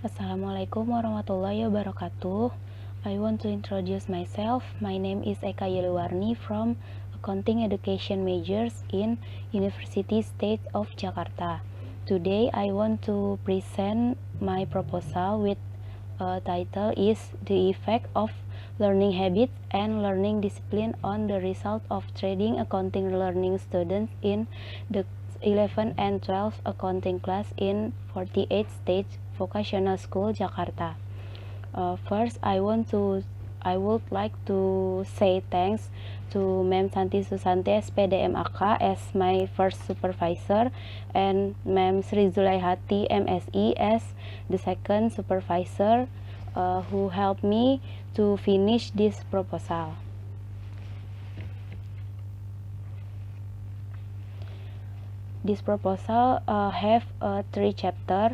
Assalamualaikum warahmatullahi wabarakatuh. I want to introduce myself. My name is Eka Yuliwarni from Accounting Education Majors in University State of Jakarta. Today I want to present my proposal with title is The Effect of Learning Habits and Learning Discipline on the Result of Trading Accounting Learning Students in the 11 and 12 accounting class in 48 STATE Vocational School Jakarta. First, I would like to say thanks to Ma'am Santi Susanti S.Pd M.Ak as my first supervisor and Ma'am Zulaihati M.Si as the second supervisor who helped me to finish this proposal. This proposal have three chapters.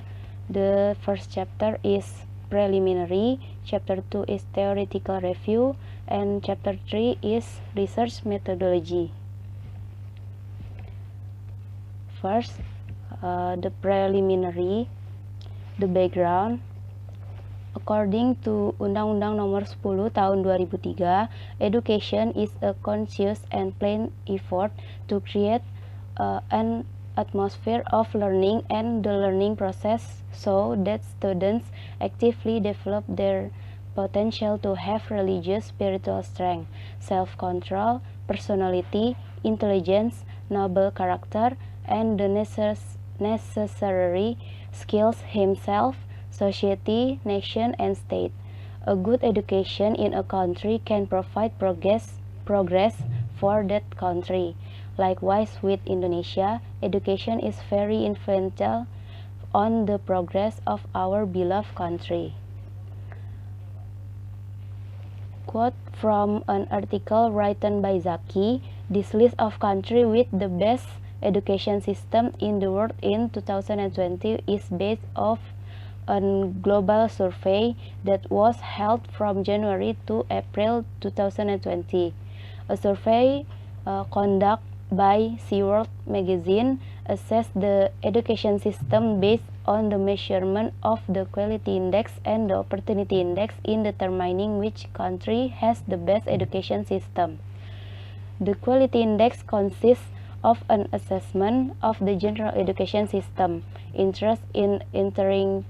The first chapter is preliminary, chapter 2 is theoretical review, and chapter 3 is research methodology. First, the preliminary, the background. According to Undang-Undang Nomor 10 Tahun 2003, education is a conscious and planned effort to create an atmosphere of learning and the learning process so that students actively develop their potential to have religious spiritual strength, self-control, personality, intelligence, noble character, and the necessary skills himself, society, nation, and state. A good education in a country can provide progress for that country. Likewise, with Indonesia, education is very influential on the progress of our beloved country. Quote from an article written by Zaki, this list of countries with the best education system in the world in 2020 is based off a global survey that was held from January to April 2020. A survey conducted by SeaWorld magazine assessed the education system based on the measurement of the quality index and the opportunity index in determining which country has the best education system. The quality index consists of an assessment of the general education system, interest in entering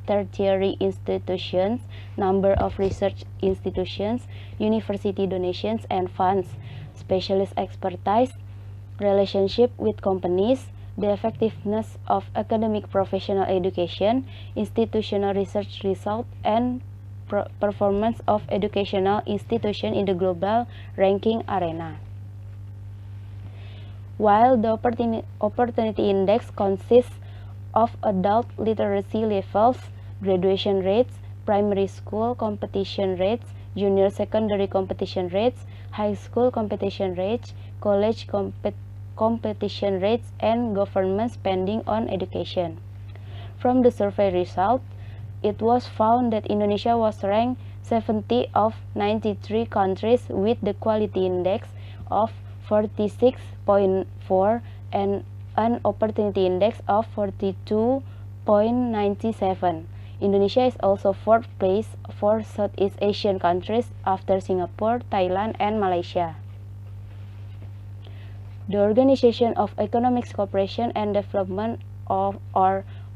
tertiary institutions, number of research institutions, university donations and funds, specialist expertise, relationship with companies, the effectiveness of academic professional education, institutional research result, and performance of educational institution in the global ranking arena. While the opportunity index consists of adult literacy levels, graduation rates, primary school competition rates, junior secondary competition rates, high school competition rates, college competition rates, and government spending on education. From the survey result, it was found that Indonesia was ranked 70 of 93 countries with the quality index of 46.4 and an opportunity index of 42.97. Indonesia is also fourth place for Southeast Asian countries after Singapore, Thailand, and Malaysia. The Organization of Economic Cooperation and Development or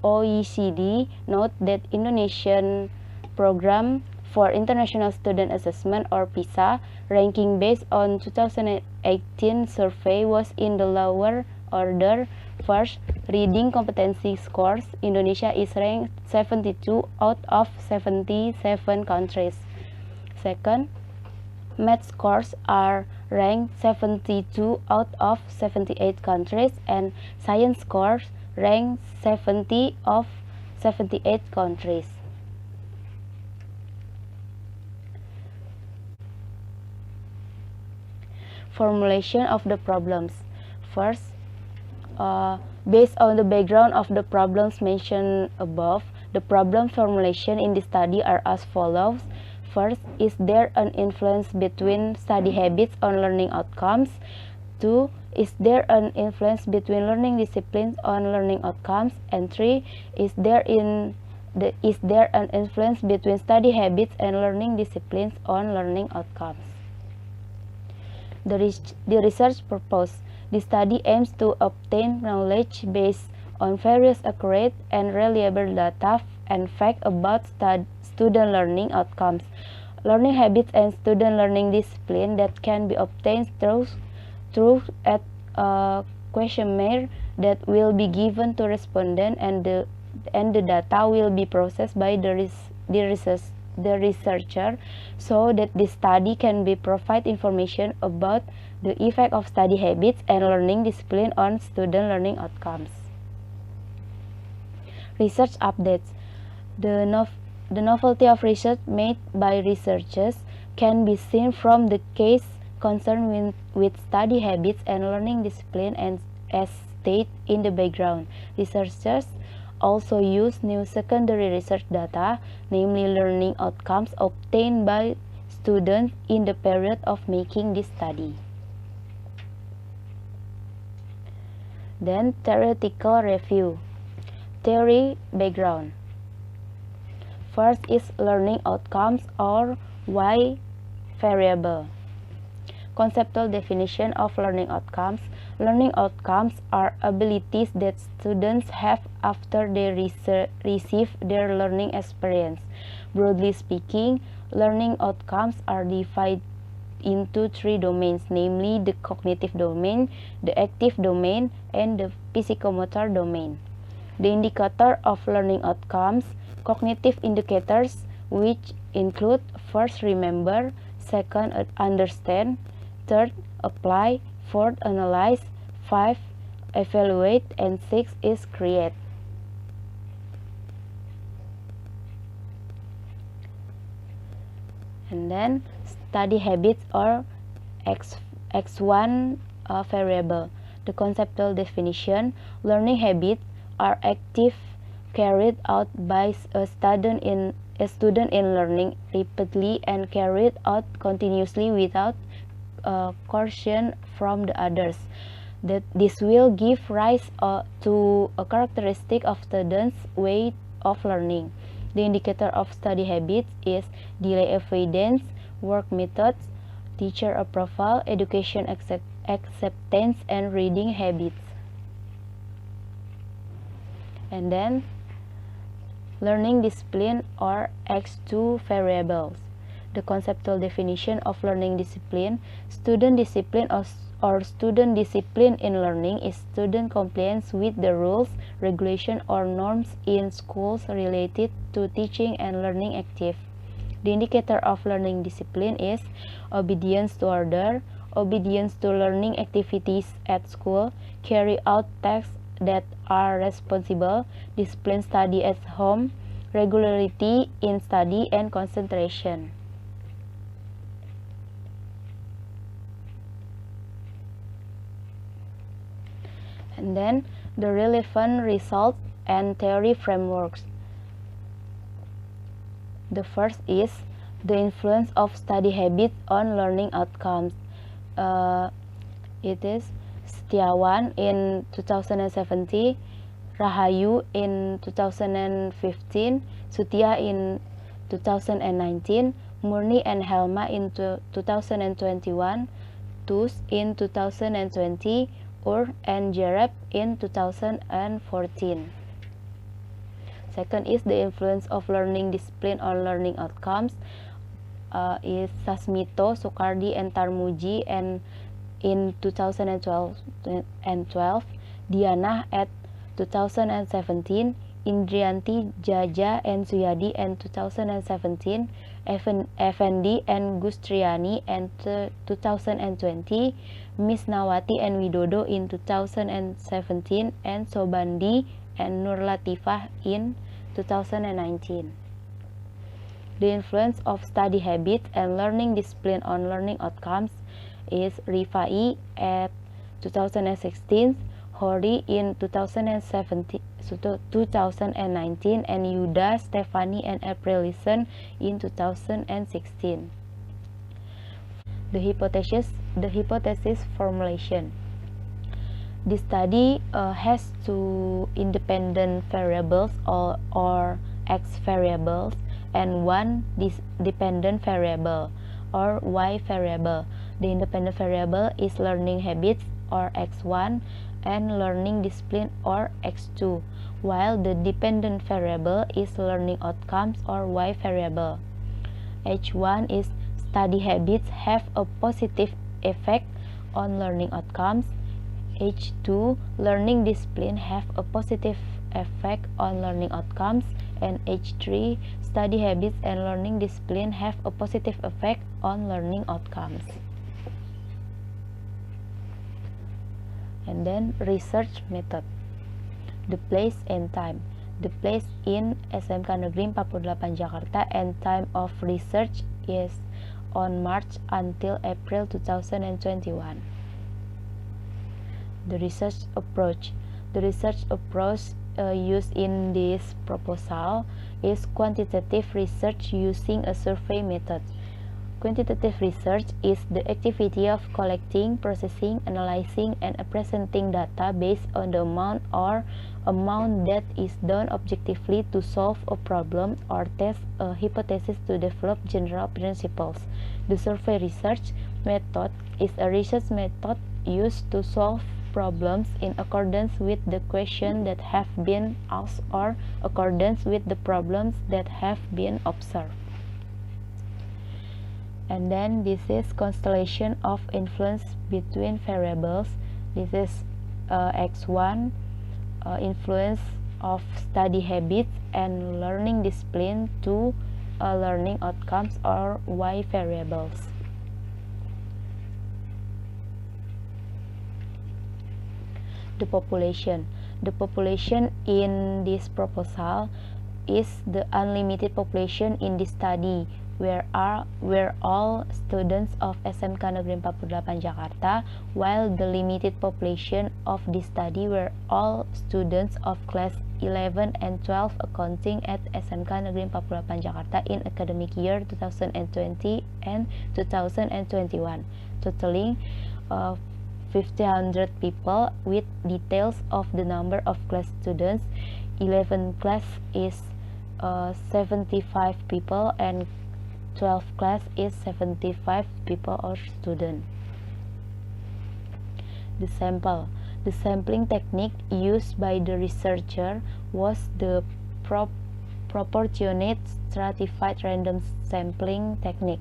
OECD note that Indonesian Program for International Student Assessment or PISA ranking based on 2018 survey was in the lower order. First, reading competency scores. Indonesia is ranked 72 out of 77 countries. Second, math scores are ranked 72 out of 78 countries, and science scores ranked 70 of 78 countries. Formulation of the problems. First, based on the background of the problems mentioned above, the problem formulation in this study are as follows. First, is there an influence between study habits on learning outcomes? 2. Is there an influence between learning disciplines on learning outcomes? And 3. Is there is there an influence between study habits and learning disciplines on learning outcomes? The research purpose. The study aims to obtain knowledge based on various accurate and reliable data and facts about student learning outcomes, learning habits, and student learning discipline that can be obtained through a questionnaire that will be given to respondents, and the data will be processed by the researcher so that the study can be provide information about the effect of study habits and learning discipline on student learning outcomes. Research updates. The novelty of research made by researchers can be seen from the case concerned with study habits and learning discipline, and as stated in the background. Researchers also use new secondary research data, namely learning outcomes obtained by students in the period of making this study. Then theoretical review. Theory background. First is learning outcomes, or Y variable. Conceptual definition of learning outcomes. Learning outcomes are abilities that students have after they receive their learning experience. Broadly speaking, learning outcomes are divided into three domains, namely the cognitive domain, the active domain, and the psychomotor domain. The indicator of learning outcomes. Cognitive indicators, which include first, remember, second, understand, third, apply, fourth, analyze, 5, evaluate, and 6 is create. And then study habits, or X1 variable. The conceptual definition. Learning habits are active carried out by a student in learning repeatedly and carried out continuously without coercion from the others. That this will give rise to a characteristic of students' way of learning. The indicator of study habits is delay avoidance, work methods, teacher approval, education acceptance, and reading habits. And then learning discipline, or X2 variables. The conceptual definition of learning discipline. Student discipline or student discipline in learning is student compliance with the rules, regulation, or norms in schools related to teaching and learning active. The indicator of learning discipline is obedience to order, obedience to learning activities at school, carry out tasks that are responsible, discipline study at home, regularity in study, and concentration. And then the relevant results and theory frameworks. The first is the influence of study habits on learning outcomes. It is Setiawan in 2017, Rahayu in 2015, Sutia in 2019, Murni and Helma in 2021, Tus in 2020, Ur and Jereb in 2014. Second is the influence of learning discipline on learning outcomes. Is Sasmito, Sukardi, and Tarmuji, and in 2012, Diana at 2017, Indrianti, Jaja, and Suyadi and 2017, Effendi and Gustriani and 2020, Miss Nawati and Widodo in 2017, and Sobandi and Nur Latifah in 2019. The influence of study habits and learning discipline on learning outcomes is Rifai at 2016, Hori in 2019, and Yuda, Stefani, and Aprilison in 2016. The hypothesis formulation. The study has two independent variables or x variables and one dependent variable or y variable. The independent variable is learning habits or x1 and learning discipline or x2, while the dependent variable is learning outcomes or y variable. H1 is study habits have a positive effect on learning outcomes. H2 learning discipline have a positive effect on learning outcomes, and H3 study habits and learning discipline have a positive effect on learning outcomes. And then research method. The place and time. The place in SMK Negeri 48 Jakarta and time of research is on March until April 2021. The research approach. The research approach used in this proposal is quantitative research using a survey method. Quantitative research is the activity of collecting, processing, analyzing, and presenting data based on the amount that is done objectively to solve a problem or test a hypothesis to develop general principles. The survey research method is a research method used to solve problems in accordance with the questions that have been asked or accordance with the problems that have been observed. And then this is constellation of influence between variables. This is x1, influence of study habits and learning discipline to learning outcomes or y variables. The population. The population in this proposal is the unlimited population in this study, where all students of SMK Negeri 48 Jakarta, while the limited population of this study were all students of class 11 and 12 accounting at SMK Negeri 48 Jakarta in academic year 2020 and 2021, totaling 1,500 people. With details of the number of class students, 11 class is 75 people and 12 class is 75 people or student. The sample. The sampling technique used by the researcher was the proportionate stratified random sampling technique.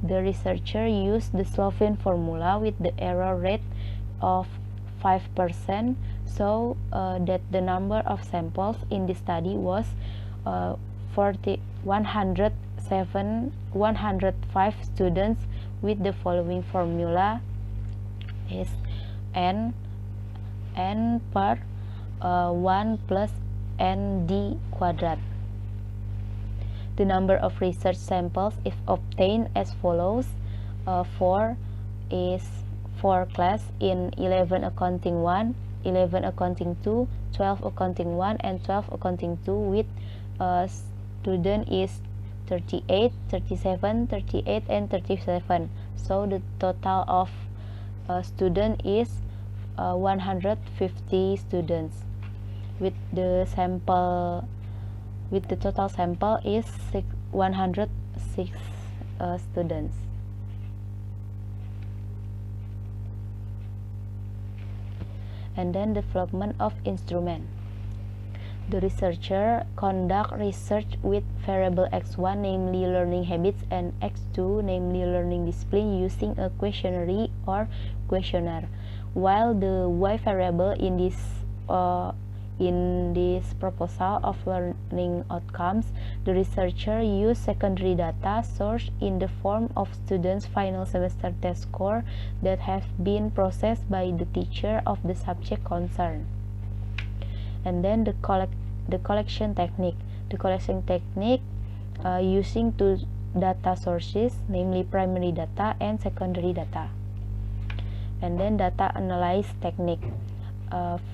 The researcher used the Slovene formula with the error rate of 5%, so that the number of samples in the study was 105 students with the following formula is n per 1 plus n_d quadrat. The number of research samples if obtained as follows: 4 is 4 class in 11 accounting 1, 11 accounting 2, 12 accounting 1, and 12 accounting 2 with student is 38, 37, 38, and 37. So the total of student is 150 students. With the total sample is 106 students. And then development of instrument. The researcher conduct research with variable x1, namely learning habits, and x2, namely learning discipline, using a questionnaire or questionnaire, while the y variable in this proposal of learning outcomes, the researcher used secondary data source in the form of students' final semester test score that have been processed by the teacher of the subject concerned. And then the collection technique. The collection technique using two data sources, namely primary data and secondary data. And then data analysis technique.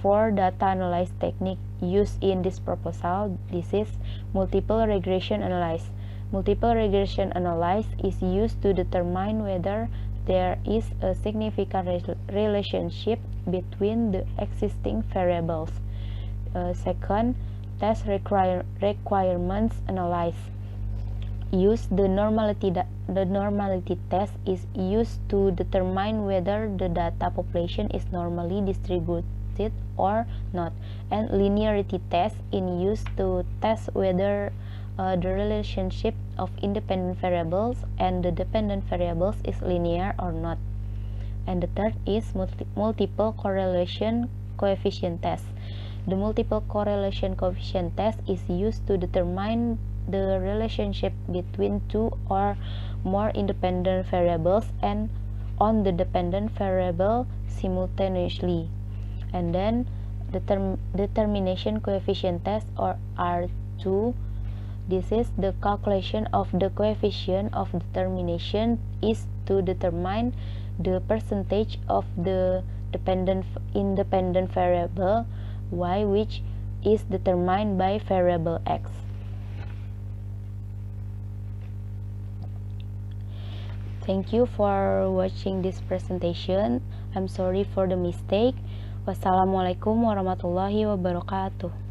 For data analysis technique used in this proposal, this is multiple regression analysis. Multiple regression analysis is used to determine whether there is a significant relationship between the existing variables. Second, test requirements analysis. The normality test is used to determine whether the data population is normally distributed or not, and linearity test is used to test whether the relationship of independent variables and the dependent variables is linear or not. And the third is multiple correlation coefficient test. The multiple correlation coefficient test is used to determine the relationship between two or more independent variables and on the dependent variable simultaneously. And then determination coefficient test, or R2. This is the calculation of the coefficient of determination is to determine the percentage of the independent variable y, which is determined by variable x. Thank you for watching this presentation. I'm sorry for the mistake. Wassalamualaikum warahmatullahi wabarakatuh.